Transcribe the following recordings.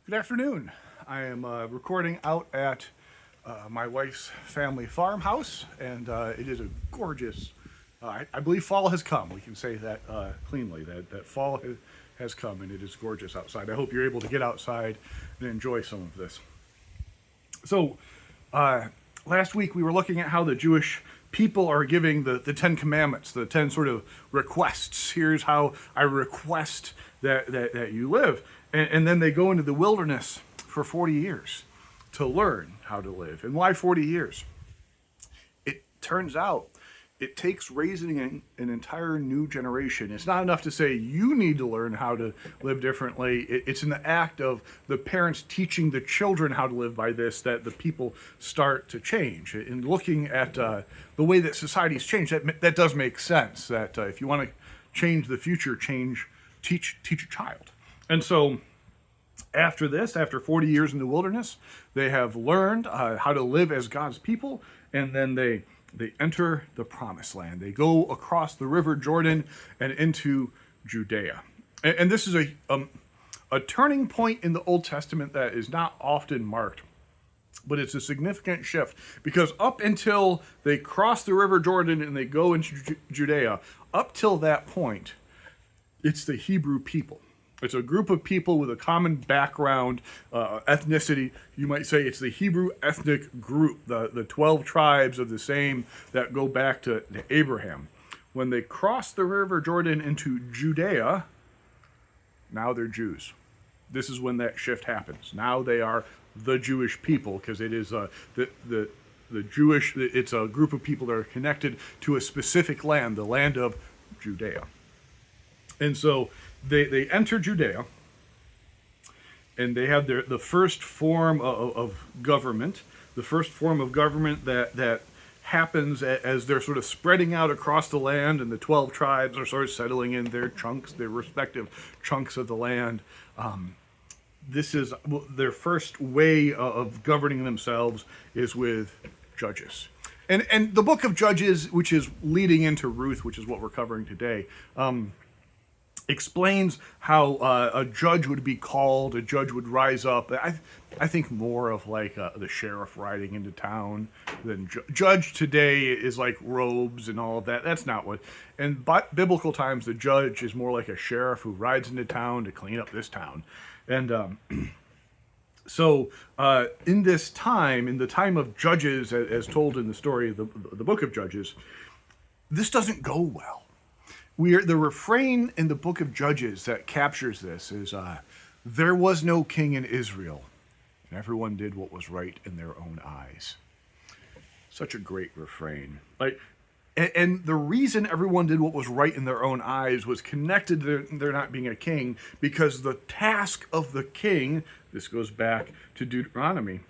Good afternoon. I am recording out at my wife's family farmhouse, and it is a gorgeous. I believe fall has come. We can say that cleanly. That fall has come, and it is gorgeous outside. I hope you're able to get outside and enjoy some of this. So, uh, last week we were looking at how the Jewish people are giving the Ten Commandments, the 10 sort of requests. Here's how I request that you live. And then they go into the wilderness for 40 years to learn how to live. And why 40 years? It turns out it takes raising an entire new generation. It's not enough to say you need to learn how to live differently. It's in the act of the parents teaching the children how to live by this that the people start to change. And looking at the way that society's changed, that does make sense. That if you want to change the future, teach a child. And so after this, after 40 years in the wilderness, they have learned how to live as God's people, and then they enter the promised land. They go across the river Jordan and into Judea. And this is a turning point in the Old Testament that is not often marked, but it's a significant shift because up until they cross the river Jordan and they go into Judea, up till that point, it's the Hebrew people. It's a group of people with a common background, ethnicity. You might say it's the Hebrew ethnic group, the 12 tribes of the same that go back to Abraham. When they cross the river Jordan into Judea, now they're Jews. This is when that shift happens. Now they are the Jewish people because it is the Jewish. It's a group of people that are connected to a specific land, the land of Judea. And so they enter Judea, and they have the first form of government, the first form of government that happens as they're sort of spreading out across the land, and the 12 tribes are sort of settling in their chunks, their respective chunks of the land. This is their first way of governing themselves is with judges. And the book of Judges, which is leading into Ruth, which is what we're covering today, explains how a judge would be called, a judge would rise up. I think more of like the sheriff riding into town than judge today is like robes and all of that. That's not what. In biblical times, the judge is more like a sheriff who rides into town to clean up this town. And so in this time, in the time of Judges, as told in the story of the book of Judges, this doesn't go well. The refrain in the book of Judges that captures this is, there was no king in Israel, and everyone did what was right in their own eyes. Such a great refrain. And the reason everyone did what was right in their own eyes was connected to there not being a king, because the task of the king, this goes back to Deuteronomy,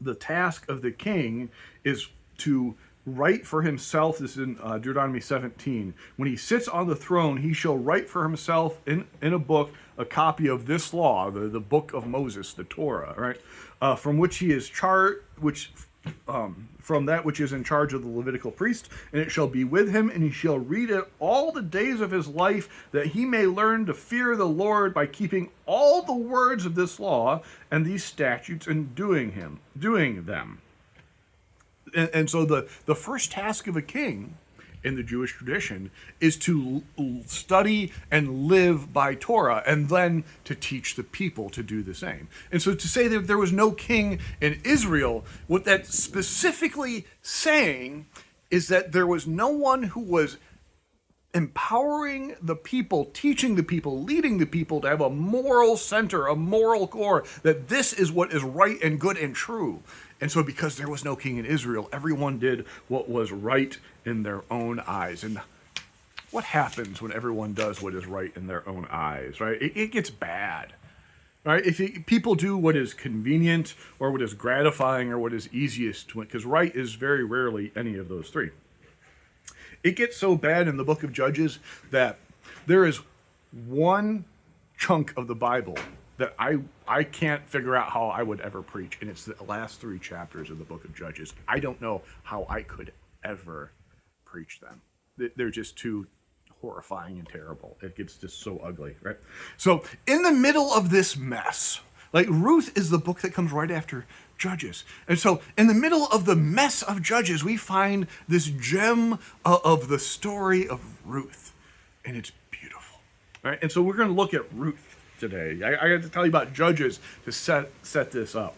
the task of the king is to write for himself. This is in Deuteronomy 17. When he sits on the throne, he shall write for himself in a book a copy of this law, the book of Moses, the Torah, right? From which he is from that which is in charge of the Levitical priest, and it shall be with him, and he shall read it all the days of his life, that he may learn to fear the Lord by keeping all the words of this law and these statutes and doing them. And so the first task of a king in the Jewish tradition is to study and live by Torah, and then to teach the people to do the same. And so to say that there was no king in Israel, what that's specifically saying is that there was no one who was empowering the people, teaching the people, leading the people to have a moral center, a moral core, that this is what is right and good and true. And so because there was no king in Israel, everyone did what was right in their own eyes. And what happens when everyone does what is right in their own eyes, right? It gets bad, right? If people do what is convenient or what is gratifying or what is easiest to, because right is very rarely any of those three. It gets so bad in the book of Judges that there is one chunk of the Bible that I can't figure out how I would ever preach, and it's the last 3 chapters of the book of Judges. I don't know how I could ever preach them. They're just too horrifying and terrible. It gets just so ugly, right? So in the middle of this mess, Like Ruth is the book that comes right after Judges. And so in the middle of the mess of Judges, we find this gem of the story of Ruth. And it's beautiful. All right? And so we're going to look at Ruth today. I got to tell you about Judges to set this up.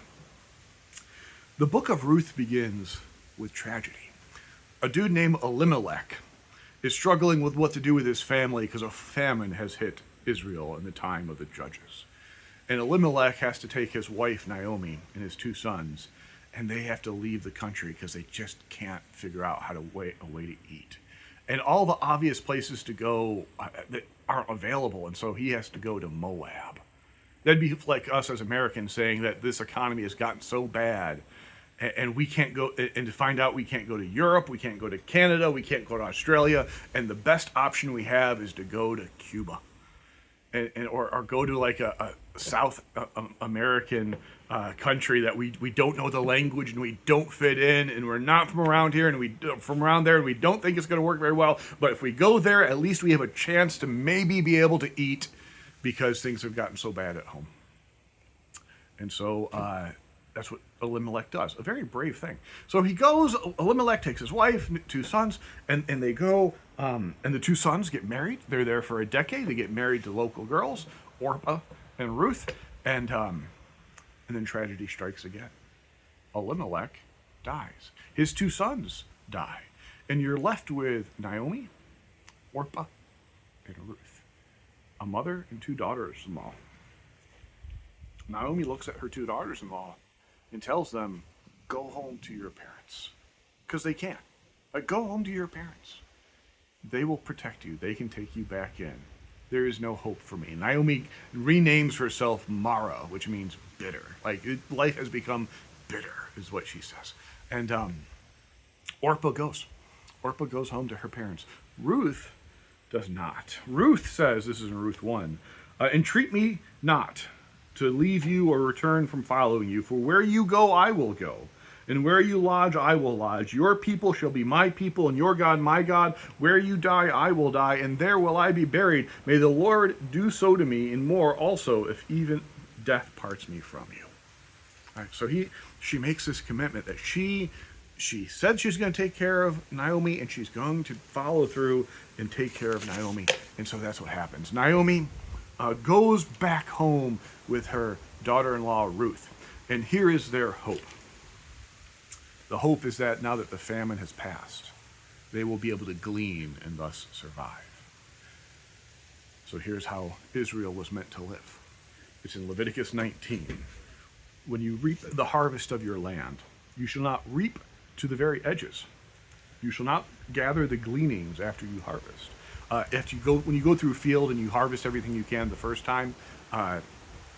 The book of Ruth begins with tragedy. A dude named Elimelech is struggling with what to do with his family because a famine has hit Israel in the time of the Judges. And Elimelech has to take his wife Naomi and his 2 sons, and they have to leave the country because they just can't figure out how to a way to eat. And all the obvious places to go that aren't available, and so he has to go to Moab. That'd be like us as Americans saying that this economy has gotten so bad and we can't go, and to find out we can't go to Europe, we can't go to Canada, we can't go to Australia, and the best option we have is to go to Cuba, or go to like a South American country that we don't know the language and we don't fit in, and we're not from around here, and we from around there, and we don't think it's going to work very well. But if we go there, at least we have a chance to maybe be able to eat because things have gotten so bad at home. And so that's what Elimelech does. A very brave thing. So he goes, Elimelech takes his wife, 2 sons, and they go, and the 2 sons get married. They're there for a decade. They get married to local girls, Orpah and Ruth, and then tragedy strikes again. Elimelech dies. His 2 sons die. And you're left with Naomi, Orpah, and Ruth. A mother and 2 daughters-in-law. Naomi looks at her 2 daughters-in-law and tells them, go home to your parents. Because they can. Like, go home to your parents. They will protect you. They can take you back in. There is no hope for me. Naomi renames herself Mara, which means bitter. Like, life has become bitter, is what she says. And Orpah goes. Orpah goes home to her parents. Ruth does not. Ruth says, this is in Ruth 1, entreat me not to leave you or return from following you. For where you go, I will go. And where you lodge, I will lodge. Your people shall be my people, and your God, my God. Where you die, I will die, and there will I be buried. May the Lord do so to me, and more also, if even death parts me from you. All right, so she makes this commitment that she said she's going to take care of Naomi, and she's going to follow through and take care of Naomi. And so that's what happens. Naomi goes back home with her daughter-in-law, Ruth. And here is their hope. The hope is that now that the famine has passed, they will be able to glean and thus survive. So here's how Israel was meant to live. It's in Leviticus 19. When you reap the harvest of your land, you shall not reap to the very edges. You shall not gather the gleanings after you harvest. When you go through a field and you harvest everything you can the first time,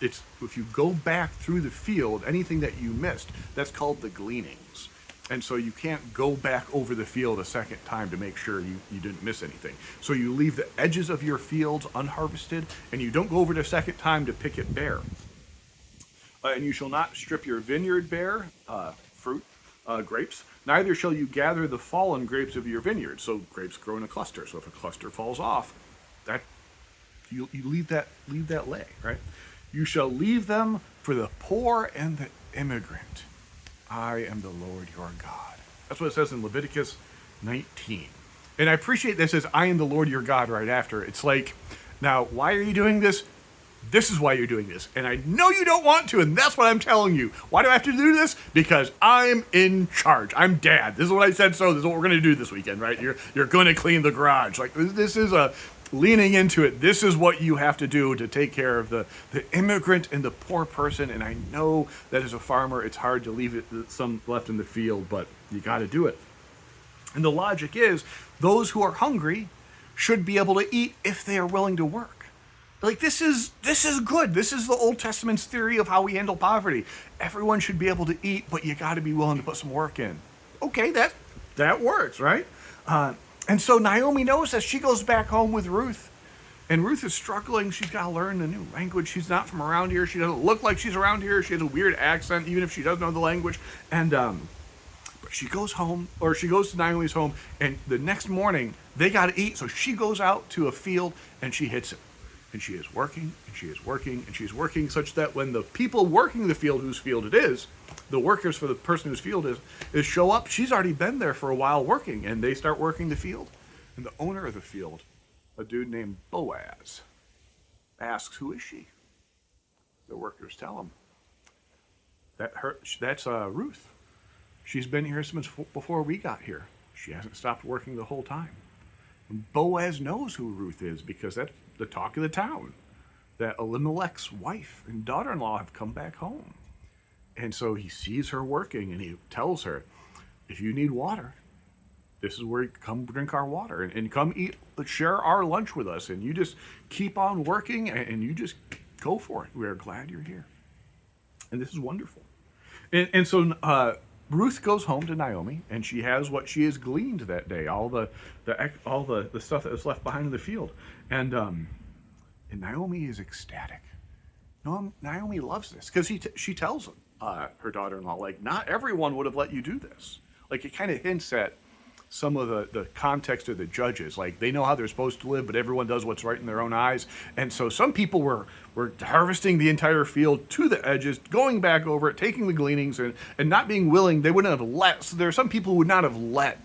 if you go back through the field, anything that you missed, that's called the gleanings. And so you can't go back over the field a second time to make sure you didn't miss anything. So you leave the edges of your fields unharvested, and you don't go over it a second time to pick it bare. And you shall not strip your vineyard bare, fruit, grapes. Neither shall you gather the fallen grapes of your vineyard. So grapes grow in a cluster. So if a cluster falls off, that you leave that lay, right? You shall leave them for the poor and the immigrant. I am the Lord your God. That's what it says in Leviticus 19. And I appreciate that it says, I am the Lord your God right after. It's like, now, why are you doing this? This is why you're doing this. And I know you don't want to, and that's what I'm telling you. Why do I have to do this? Because I'm in charge. I'm dad. This is what I said, so this is what we're going to do this weekend, right? You're going to clean the garage. Like, this is a leaning into it. This is what you have to do to take care of the immigrant and the poor person. And I know that as a farmer, it's hard to leave some left in the field, but you got to do it. And the logic is, those who are hungry should be able to eat if they are willing to work. Like, this is good. This is the Old Testament's theory of how we handle poverty. Everyone should be able to eat, but you got to be willing to put some work in. Okay, that works, right? And so Naomi knows that. She goes back home with Ruth. And Ruth is struggling. She's got to learn a new language. She's not from around here. She doesn't look like she's around here. She has a weird accent, even if she doesn't know the language. And but she goes home, or she goes to Naomi's home, and the next morning, they got to eat. So she goes out to a field, and she hits it. And she is working, and she is working, and she's working such that when the people working the field, whose field it is, the workers for the person whose field is show up, she's already been there for a while working, and they start working the field. And the owner of the field, a dude named Boaz, asks, who is she? The workers tell him, that's Ruth. She's been here since before we got here. She hasn't stopped working the whole time. And Boaz knows who Ruth is because that's the talk of the town, that Elimelech's wife and daughter-in-law have come back home. And so he sees her working and he tells her, if you need water, this is where you come drink our water and come eat, share our lunch with us. And you just keep on working and you just go for it. We're glad you're here. And this is wonderful. And so Ruth goes home to Naomi, and she has what she has gleaned that day, all the stuff that was left behind in the field, and Naomi is ecstatic. Naomi loves this because she tells her daughter-in-law, like, not everyone would have let you do this. Like, it kind of hints at some of the context of the judges. Like, they know how they're supposed to live, but everyone does what's right in their own eyes. And so some people were harvesting the entire field to the edges, going back over it, taking the gleanings, and not being willing. They wouldn't have let. So there are some people who would not have let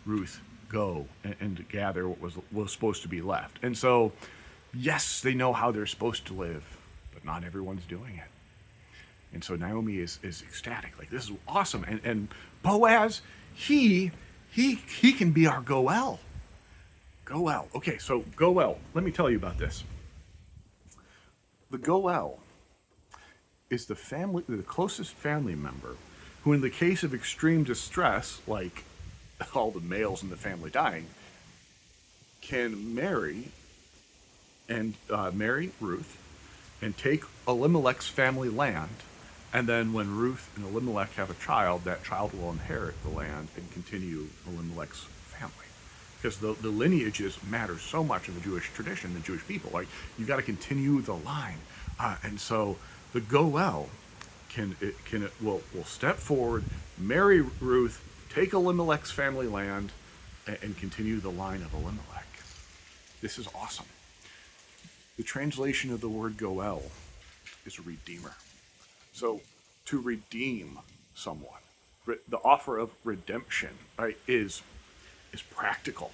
Ruth go and gather what was supposed to be left. And so, yes, they know how they're supposed to live, but not everyone's doing it. And so Naomi is ecstatic. Like, this is awesome. And Boaz, he can be our Goel. Goel. Okay, so Goel. Let me tell you about this. The Goel is the closest family member who, in the case of extreme distress, like all the males in the family dying, can marry Ruth and take Elimelech's family land. And then when Ruth and Elimelech have a child, that child will inherit the land and continue Elimelech's family. Because the lineages matter so much in the Jewish tradition, the Jewish people. Like, you got to continue the line. And so the Goel will step forward, marry Ruth, take Elimelech's family land, and continue the line of Elimelech. This is awesome. The translation of the word Goel is redeemer. So, to redeem someone, the offer of redemption, right, is practical.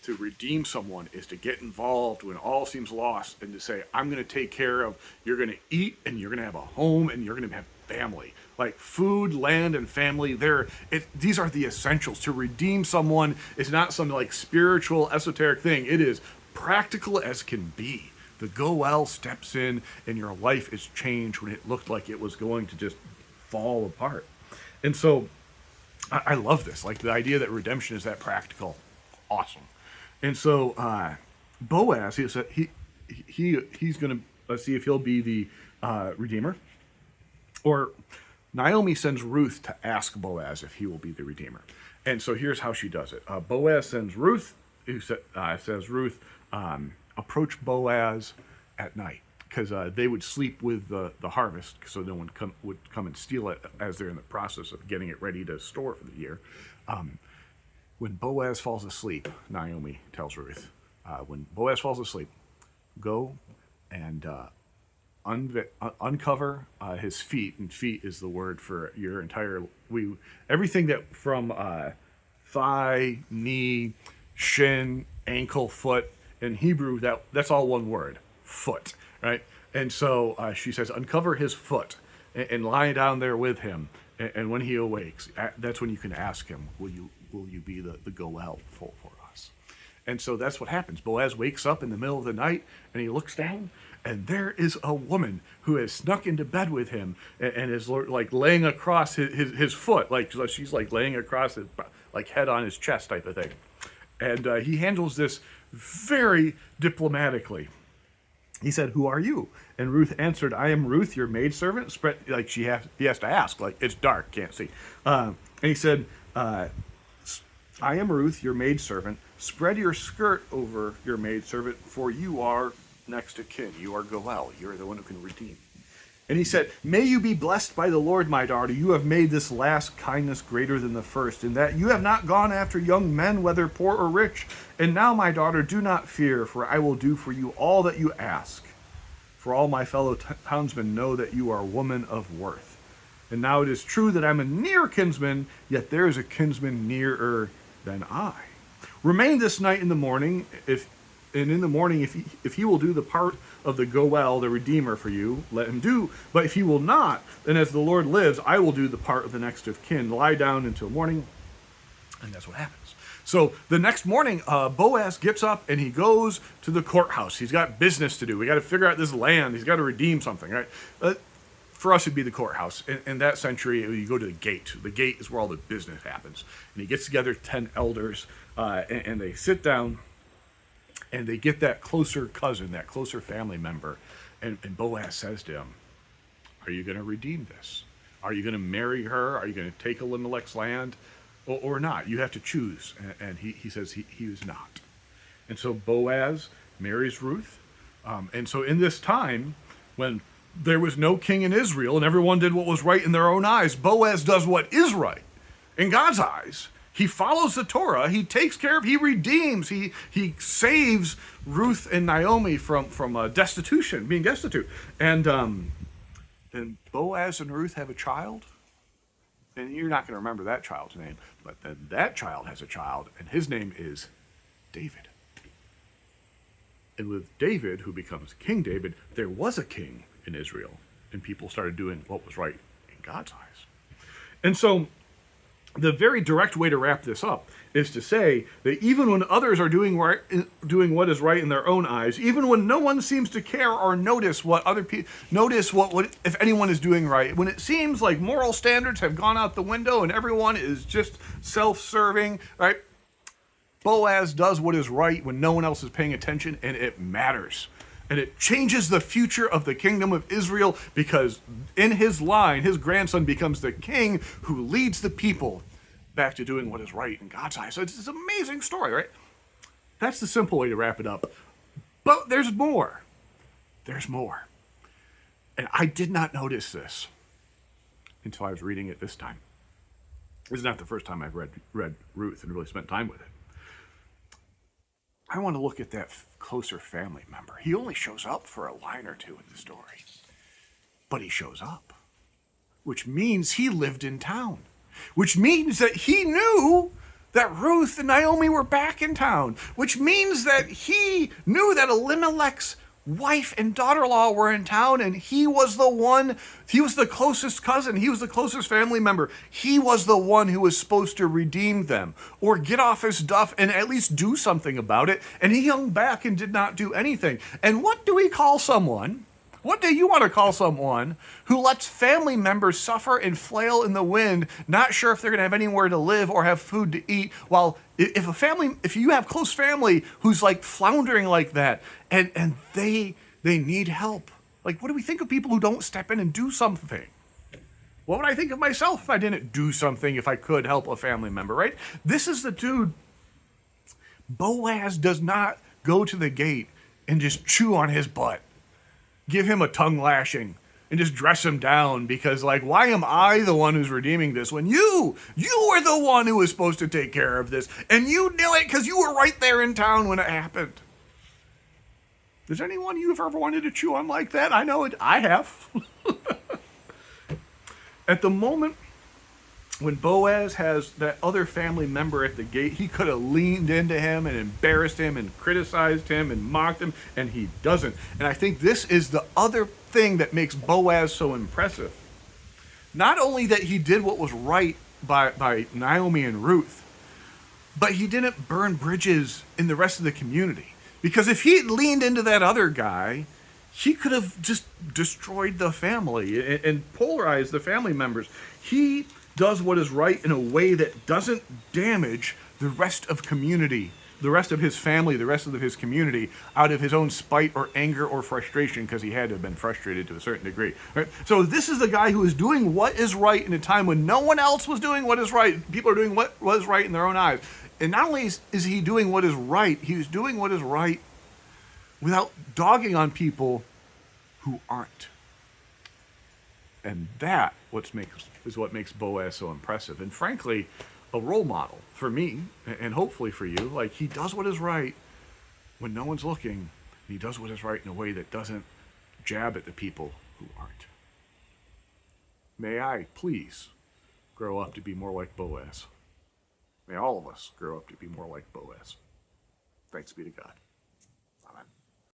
To redeem someone is to get involved when all seems lost and to say, I'm going to take care of, you're going to eat and you're going to have a home and you're going to have family. Like food, land, and family, these are the essentials. To redeem someone is not some like spiritual, esoteric thing. It is practical as can be. The Goel steps in and your life is changed when it looked like it was going to just fall apart. And so I love this. Like the idea that redemption is that practical. Awesome. And so Boaz, he's going to see if he'll be the redeemer. Or Naomi sends Ruth to ask Boaz if he will be the redeemer. And so here's how she does it. Boaz sends Ruth, who says, Ruth, approach Boaz at night, because they would sleep with the harvest, so no one would come and steal it as they're in the process of getting it ready to store for the year. When Boaz falls asleep, Naomi tells Ruth, when Boaz falls asleep, go and uncover his feet, and feet is the word for your entire, everything that from thigh, knee, shin, ankle, foot. In Hebrew, that's all one word, foot, right? And so she says, uncover his foot and lie down there with him. And when he awakes, that's when you can ask him, will you be the Goel for us? And so that's what happens. Boaz wakes up in the middle of the night and he looks down, and there is a woman who has snuck into bed with him and is like laying across his foot, like she's like laying across his like head on his chest type of thing. And he handles this very diplomatically. He said, who are you? And Ruth answered, I am Ruth, your maidservant. He has to ask, like, it's dark, can't see. And he said, I am Ruth, your maidservant. Spread your skirt over your maidservant, for you are next of kin. You are Goel. You are the one who can redeem. And he said, "May you be blessed by the Lord, my daughter. You have made this last kindness greater than the first, in that you have not gone after young men, whether poor or rich. And now, my daughter, do not fear, for I will do for you all that you ask. For all my fellow townsmen know that you are a woman of worth. And now it is true that I'm a near kinsman, yet there is a kinsman nearer than I. Remain this night in the morning, and in the morning, if he will do the part of the Goel, the Redeemer, for you, let him do. But if he will not, then as the Lord lives, I will do the part of the next of kin. Lie down until morning." And that's what happens. So the next morning, Boaz gets up and he goes to the courthouse. He's got business to do. We got to figure out this land. He's got to redeem something, right? For us, it'd be the courthouse. In that century, you go to the gate. The gate is where all the business happens. And he gets together 10 elders, and they sit down, and they get that closer cousin, that closer family member. And Boaz says to him, "Are you going to redeem this? Are you going to marry her? Are you going to take Elimelech's land? Or not? You have to choose." And he says he was not. And so Boaz marries Ruth. And so in this time, when there was no king in Israel and everyone did what was right in their own eyes, Boaz does what is right in God's eyes. He follows the Torah. He takes care of, he redeems, he saves Ruth and Naomi from destitution, being destitute. And then Boaz and Ruth have a child. And you're not going to remember that child's name, but then that child has a child, and his name is David. And with David, who becomes King David, there was a king in Israel, and people started doing what was right in God's eyes. And so the very direct way to wrap this up is to say that even when others are doing what is right in their own eyes, even when no one seems to care or notice what other people notice what if anyone is doing right, when it seems like moral standards have gone out the window and everyone is just self-serving, right? Boaz does what is right when no one else is paying attention, and it matters. And it changes the future of the kingdom of Israel, because in his line, his grandson becomes the king who leads the people back to doing what is right in God's eyes. So it's this amazing story, right? That's the simple way to wrap it up. But there's more. There's more. And I did not notice this until I was reading it this time. This is not the first time I've read Ruth and really spent time with it. I want to look at that closer family member. He only shows up for a line or two in the story. But he shows up, which means he lived in town, which means that he knew that Ruth and Naomi were back in town, which means that he knew that Elimelech's wife and daughter-in-law were in town, and he was the closest cousin, he was the closest family member. He was the one who was supposed to redeem them or get off his duff and at least do something about it, and he hung back and did not do anything. And what do we call someone? What do you want to call someone who lets family members suffer and flail in the wind, not sure if they're going to have anywhere to live or have food to eat, while if you have close family who's like floundering like that, and they need help? Like, what do we think of people who don't step in and do something? What would I think of myself if I didn't do something, if I could help a family member, right? This is the dude. Boaz does not go to the gate and just chew on his butt, give him a tongue lashing, and just dress him down because, like, why am I the one who's redeeming this when you were the one who was supposed to take care of this, and you knew it because you were right there in town when it happened? Is there anyone you've ever wanted to chew on like that? I know it. I have. At the moment when Boaz has that other family member at the gate, he could have leaned into him and embarrassed him and criticized him and mocked him, and he doesn't. And I think this is the other thing that makes Boaz so impressive. Not only that he did what was right by Naomi and Ruth, but he didn't burn bridges in the rest of the community. Because if he had leaned into that other guy, he could have just destroyed the family and polarized the family members. He does what is right in a way that doesn't damage the rest of community, the rest of his family, the rest of his community, out of his own spite or anger or frustration, because he had to have been frustrated to a certain degree. Right? So this is the guy who is doing what is right in a time when no one else was doing what is right. People are doing what was right in their own eyes. And not only is he doing what is right, he's doing what is right without dogging on people who aren't. And that is what makes Boaz so impressive. And frankly, a role model for me and hopefully for you. Like, he does what is right when no one's looking. He does what is right in a way that doesn't jab at the people who aren't. May I please grow up to be more like Boaz. May all of us grow up to be more like Boaz. Thanks be to God.